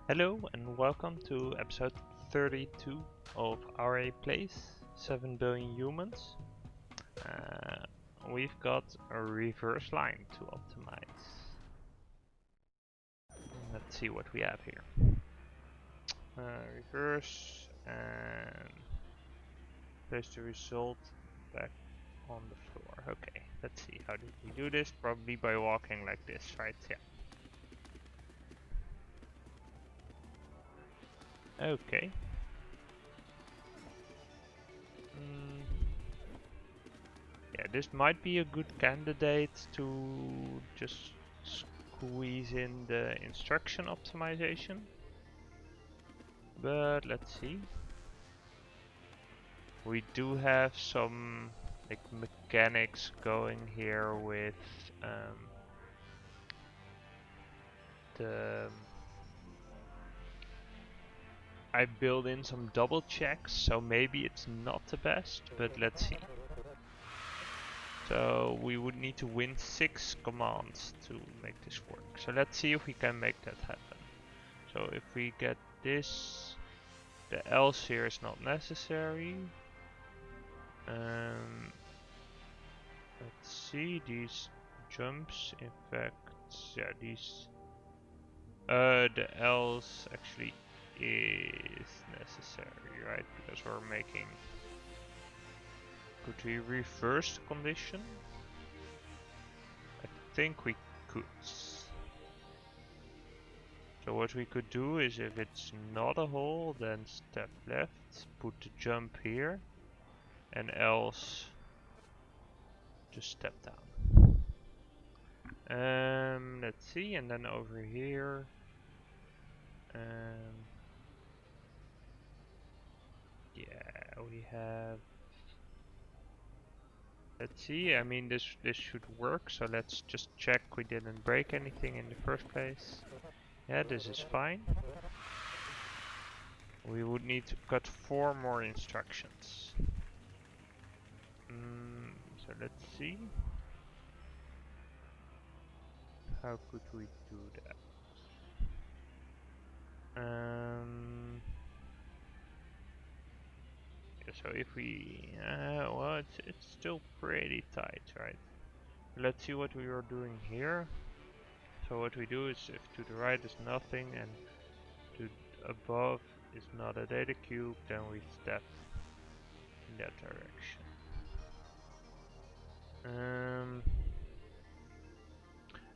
Hello and welcome to episode 32 of Aurei Plays 7 Billion Humans. We've got a reverse line to optimize. Let's see what we have here. Reverse and place the result back on the floor. Okay, let's see, how did we do this? Probably by walking like this, right? Yeah. Okay. Yeah, this might be a good candidate to just squeeze in the instruction optimization. But let's see. We do have some like mechanics going here with the I build in some double checks, so maybe it's not the best, but let's see. So we would need to win 6 commands to make this work. So let's see if we can make that happen. So if we get this, the else here is not necessary. Let's see, these jumps, in fact, yeah, these, the else actually is necessary, right? Because we're making, could we reverse the condition? I think we could. So what we could do is, if it's not a hole, then step left, put the jump here, and else just step down. Let's see, and then over here, yeah, we have. Let's see. I mean, this should work. So let's just check we didn't break anything in the first place. Yeah, this is fine. We would need to cut 4 more instructions. So let's see. How could we do that? Yeah, so if we, well, it's still pretty tight, right? Let's see what we are doing here. So what we do is, if to the right is nothing and to above is not a data cube, then we step in that direction.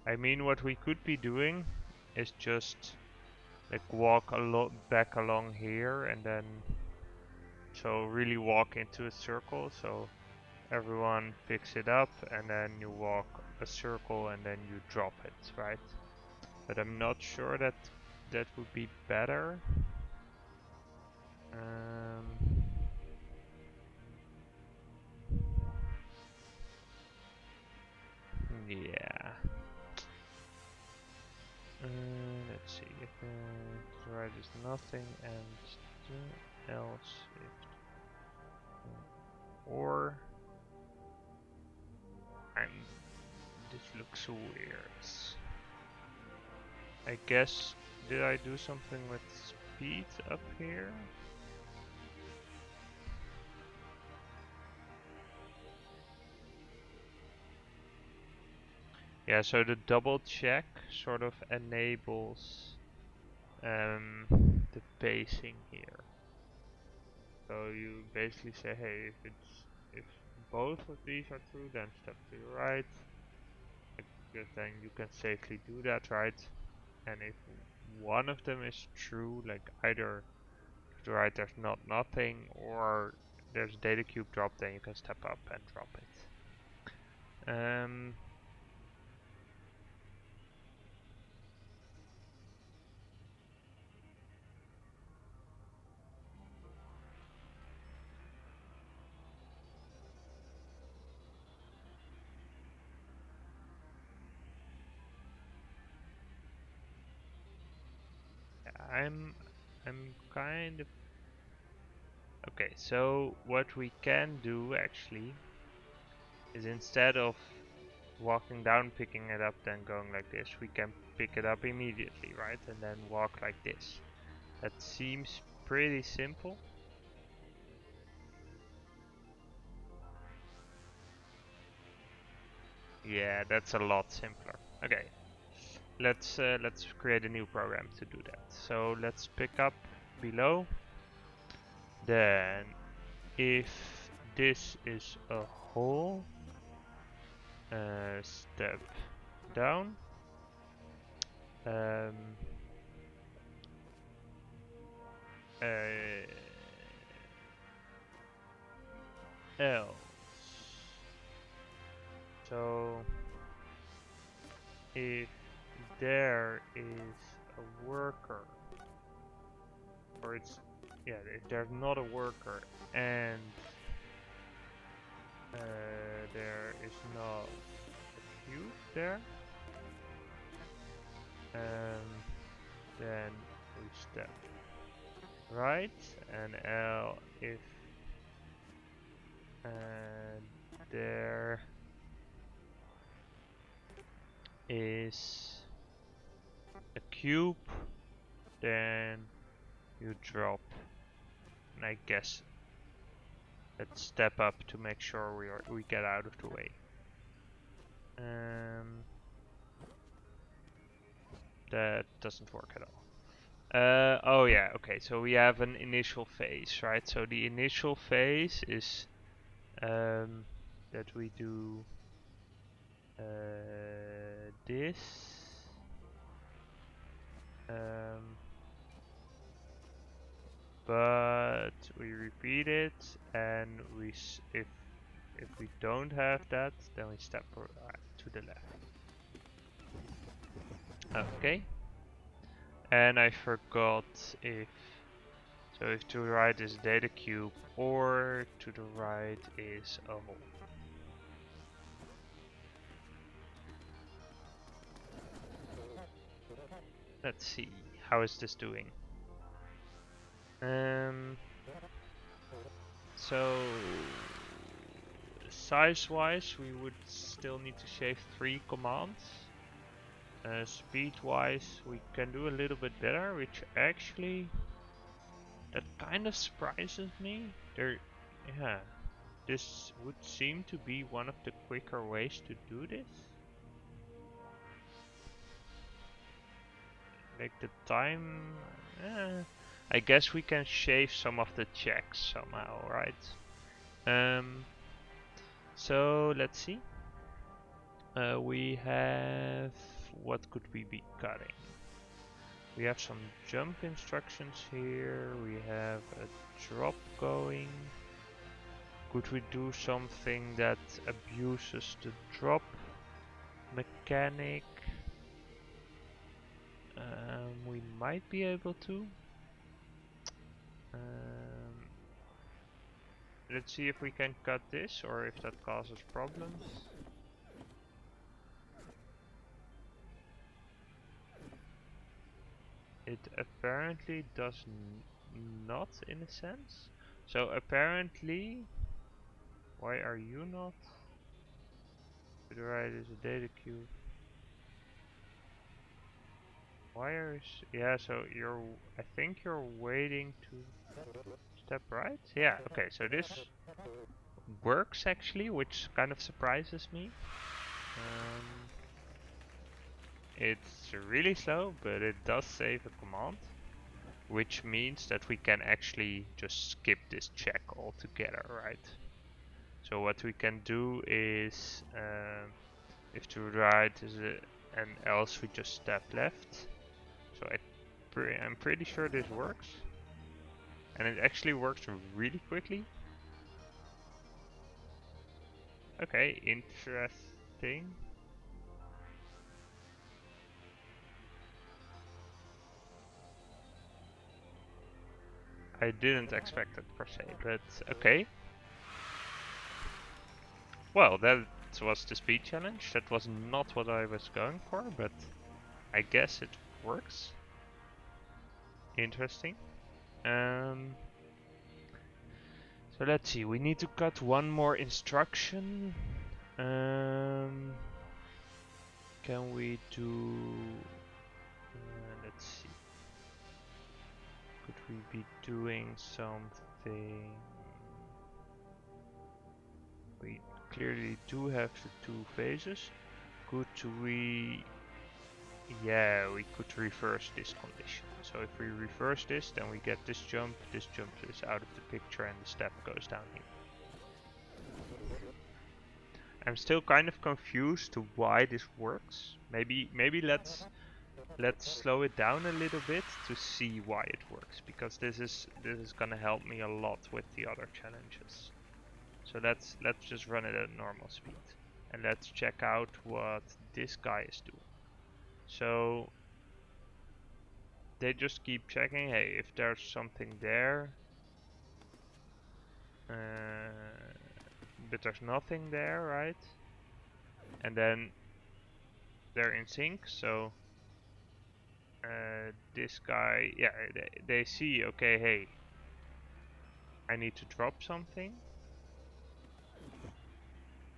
I mean, what we could be doing is just like walk a lot back along here, and then so really walk into a circle, so everyone picks it up, and then you walk a circle and then you drop it, right? But I'm not sure that that would be better. Yeah. Let's see, if the right is nothing and the else is, or this looks weird. I guess, did I do something with speed up here? Yeah, so the double check sort of enables the pacing here. So you basically say, hey, if both of these are true, then step to the right. Because then you can safely do that, right? And if one of them is true, like either to the right there's nothing, or there's a data cube drop, then you can step up and drop it. I'm kind of okay. So what we can do actually is, instead of walking down, picking it up, then going like this, we can pick it up immediately, right? And then walk like this. That seems pretty simple. Yeah, that's a lot simpler. Okay, let's create a new program to do that. So let's pick up below. Then, if this is a hole, step down. Um, else. So if there is a worker, or it's, yeah, if there's not a worker and there is not a cube there, then we step right, and L if there is a cube, then you drop. And I guess let's step up to make sure we get out of the way. That doesn't work at all. Oh yeah, okay, so we have an initial phase, right? So the initial phase is that we do this, but we repeat it, and if we don't have that, then we step to the left. Okay. And I forgot if to the right is data cube or to the right is a hole. Let's see, how is this doing? So size-wise, we would still need to shave 3 commands. Speed-wise, we can do a little bit better, which actually that kind of surprises me. Yeah, this would seem to be one of the quicker ways to do this. Like the time, I guess we can shave some of the checks somehow, right? So let's see. We have, what could we be cutting? We have some jump instructions here. We have a drop going. Could we do something that abuses the drop mechanic? We might be able to. Let's see if we can cut this or if that causes problems. It apparently does not, in a sense. So apparently, why are you not? To the right is a data cube. Wires, yeah, so I think you're waiting to step right? Yeah, okay, so this works actually, which kind of surprises me. It's really slow, but it does save a command, which means that we can actually just skip this check altogether, right? So what we can do is, if to the right is and else we just step left. So I'm pretty sure this works. And it actually works really quickly. Okay, interesting. I didn't expect it per se, but okay. Well, that was the speed challenge. That was not what I was going for, but I guess it works. Interesting. So let's see, we need to cut one more instruction. Can we do we be doing something? We clearly do have the two phases. Could we... Yeah, we could reverse this condition. So if we reverse this, then we get this jump is out of the picture and the step goes down here. I'm still kind of confused to why this works. Maybe let's slow it down a little bit to see why it works, because this is gonna help me a lot with the other challenges. So let's just run it at normal speed and let's check out what this guy is doing. So they just keep checking, hey, if there's something there, but there's nothing there, right? And then they're in sync, so this guy, yeah, they see, okay, hey, I need to drop something.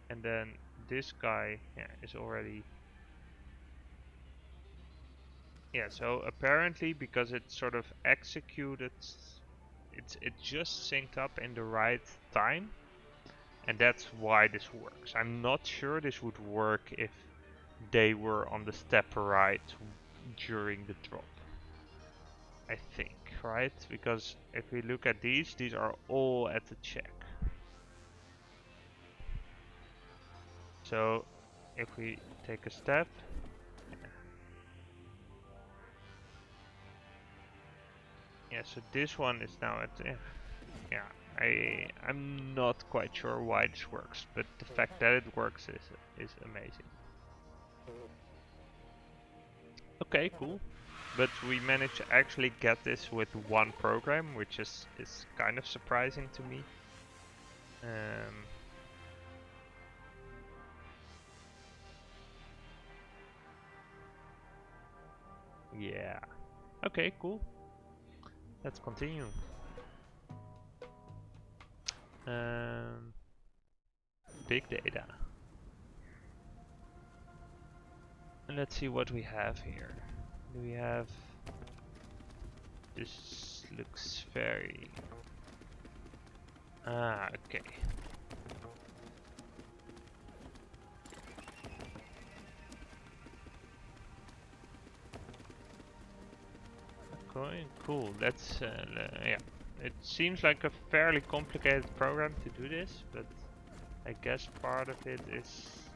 And then this guy, yeah, is already... Yeah, so apparently because it sort of executed, it just synced up in the right time, and that's why this works. I'm not sure this would work if they were on the step right during the drop. I think, right? Because if we look at these are all at the check. So if we take a step, yeah, so this one is now at, yeah, I'm not quite sure why this works, but the fact that it works is amazing. Okay, cool. But we managed to actually get this with one program, which is kind of surprising to me. Yeah. Okay, cool. Let's continue. Big data. And let's see what we have here. Do we have... This looks very... Ah, okay. Okay, cool. That's yeah. It seems like a fairly complicated program to do this, but I guess part of it is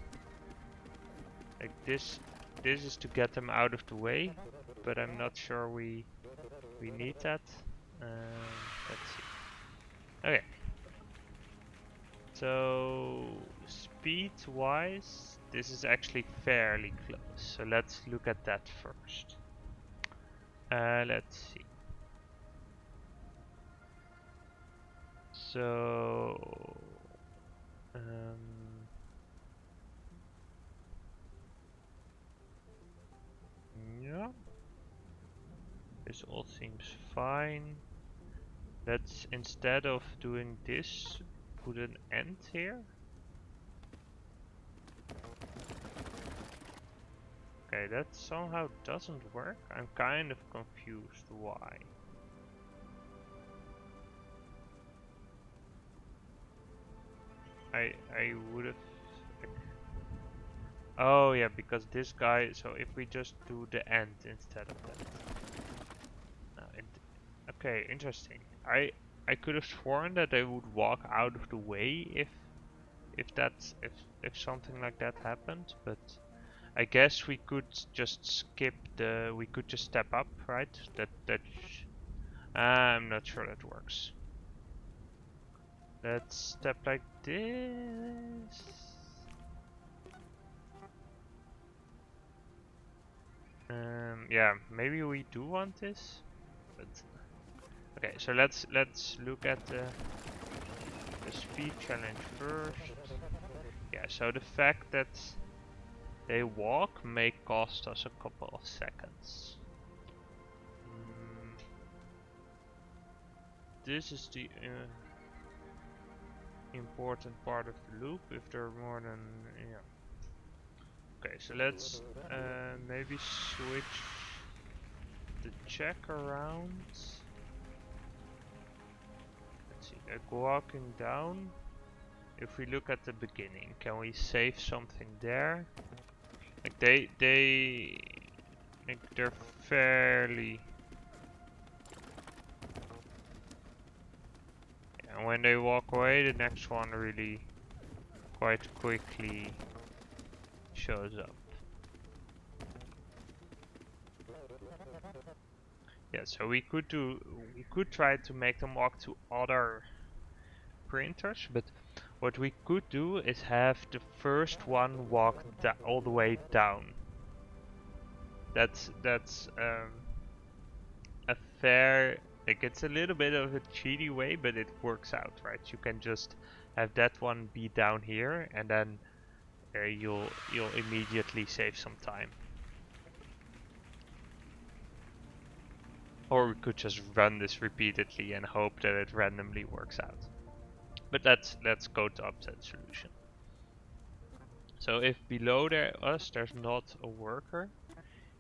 like this. This is to get them out of the way, but I'm not sure we need that. Let's see. Okay. So speed-wise, this is actually fairly close. So let's look at that first. Let's see. So yeah, this all seems fine. Let's, instead of doing this, put an end here. Okay, that somehow doesn't work. I'm kind of confused why. I would have... Oh yeah, because this guy, so if we just do the end instead of that. Okay, interesting. I could have sworn that they would walk out of the way if something like that happened, but I guess we could just skip the... We could just step up, right? I'm not sure that works. Let's step like this. Yeah, maybe we do want this, but okay. So let's look at the speed challenge first. Yeah. So the fact that they walk may cost us a couple of seconds. This is the important part of the loop. If there are more than... Yeah. Okay, so let's maybe switch the check around. walking down, if we look at the beginning, can we save something there? Like they're fairly. And when they walk away, the next one really quite quickly shows up. Yeah, so we could try to make them walk to other printers, but what we could do is have the first one walk all the way down. That's a fair, like, it's a little bit of a cheaty way, but it works out, right? You can just have that one be down here, and then you'll immediately save some time. Or we could just run this repeatedly and hope that it randomly works out. But let's go to upset solution. So if below us there's not a worker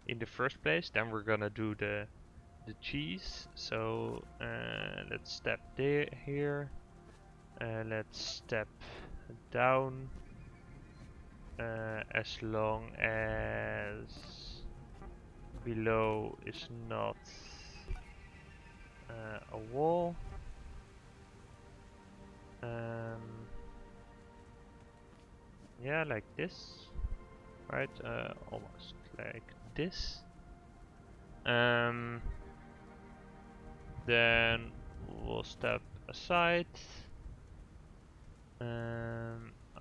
in the first place, then we're gonna do the cheese. So let's step here. Let's step down as long as below is not a wall. Yeah, like this, right? Almost like this. Then we'll step aside.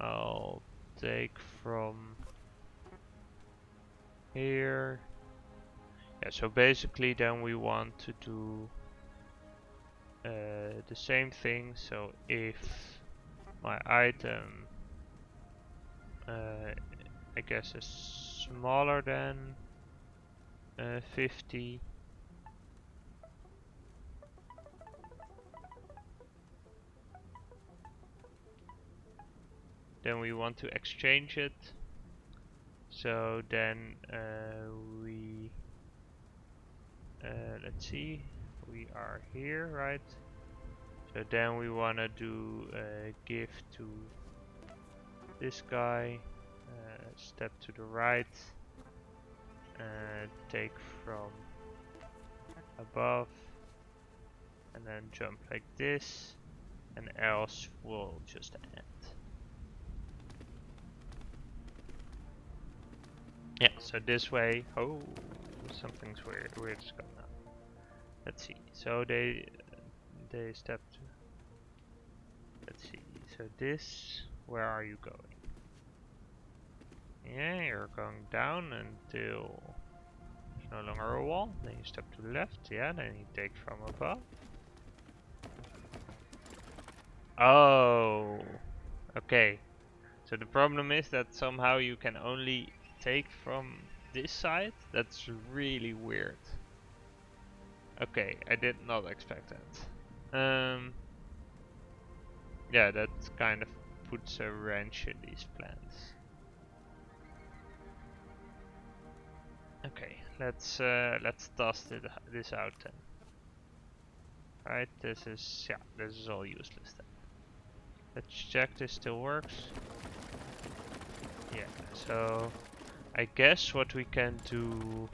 I'll take from here. Yeah, so basically then we want to do the same thing. So if my item I guess is smaller than 50, then we want to exchange it. So then we let's see, we are here, right? So then we want to do give to this guy, step to the right, take from above, and then jump like this, and else we'll just end. Yeah, so this way, oh, something's weird is going on. Let's see, so they stepped, let's see, so this, where are you going? Yeah, you're going down until there's no longer a wall, then you step to the left, yeah, then you take from above. Oh, okay, so the problem is that somehow you can only take from this side. That's really weird. Okay, I did not expect that. Yeah, that kind of puts a wrench in these plans. Okay, let's test this out then. Right, this is all useless then. Let's check this still works. Yeah, so I guess what we can do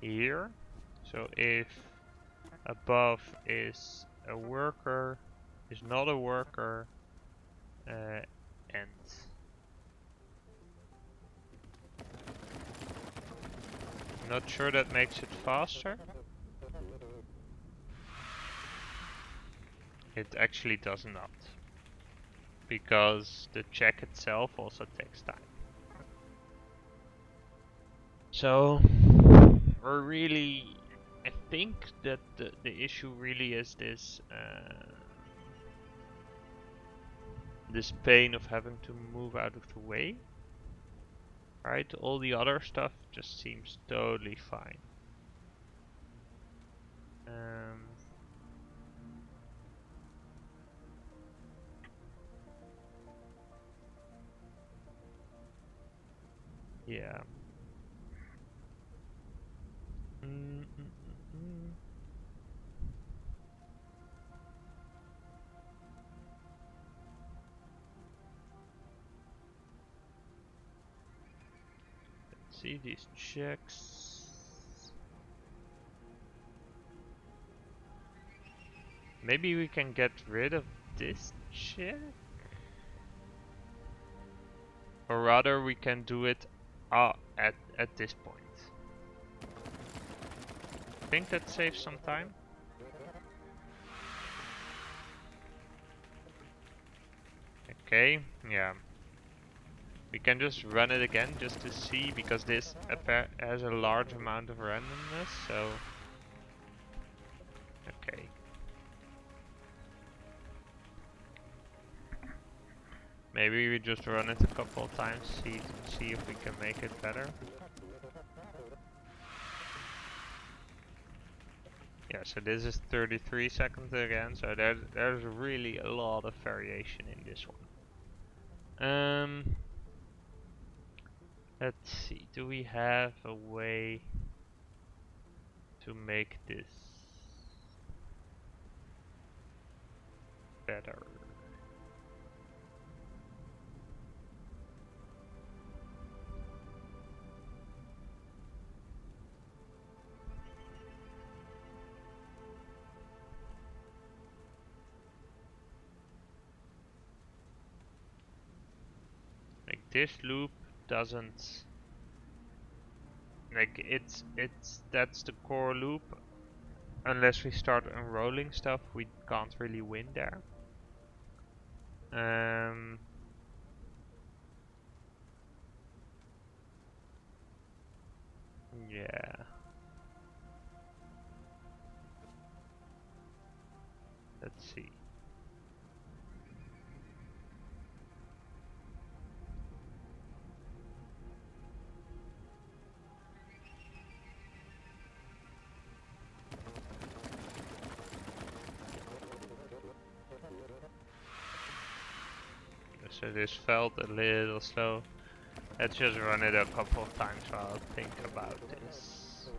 here. So if above is a worker, is not a worker, and not sure that makes it faster. It actually does not, because the check itself also takes time. So we're really, I think that the issue really is this this pain of having to move out of the way. Right, all the other stuff just seems totally fine. Yeah. See these checks. Maybe we can get rid of this check? Or rather we can do it at this point. I think that saves some time. Okay, yeah. We can just run it again just to see, because this has a large amount of randomness, so... Okay. Maybe we just run it a couple of times, see if we can make it better. Yeah, so this is 33 seconds again, so there's really a lot of variation in this one. Let's see, do we have a way to make this better? Like this loop doesn't, like that's the core loop. Unless we start unrolling stuff, we can't really win there. Yeah. Let's see. So this felt a little slow. Let's just run it a couple of times while I think about this.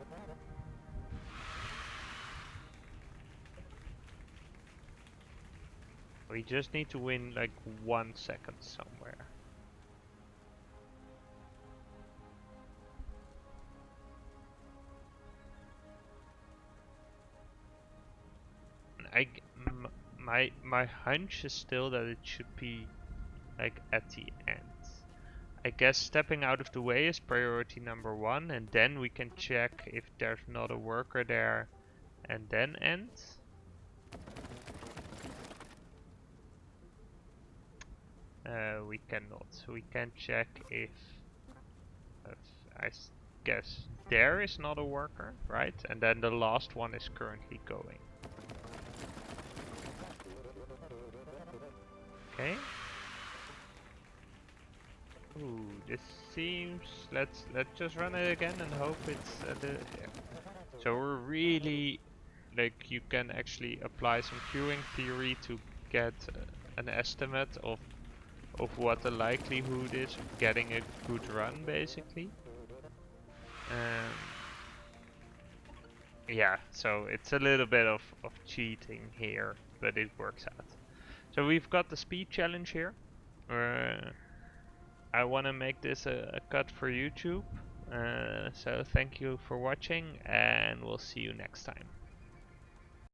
We just need to win like 1 second somewhere. My hunch is still that it should be like at the end. I guess stepping out of the way is priority number 1, and then we can check if there's not a worker there and then end. We cannot. We can check if I guess there is not a worker, right? And then the last one is currently going. Okay. Ooh, this seems. Let's just run it again and hope it's yeah. So we're really, like, you can actually apply some queuing theory to get an estimate of what the likelihood is of getting a good run, basically. Yeah, so it's a little bit of cheating here, but it works out. So we've got the speed challenge here. I want to make this a cut for YouTube. So thank you for watching, and we'll see you next time.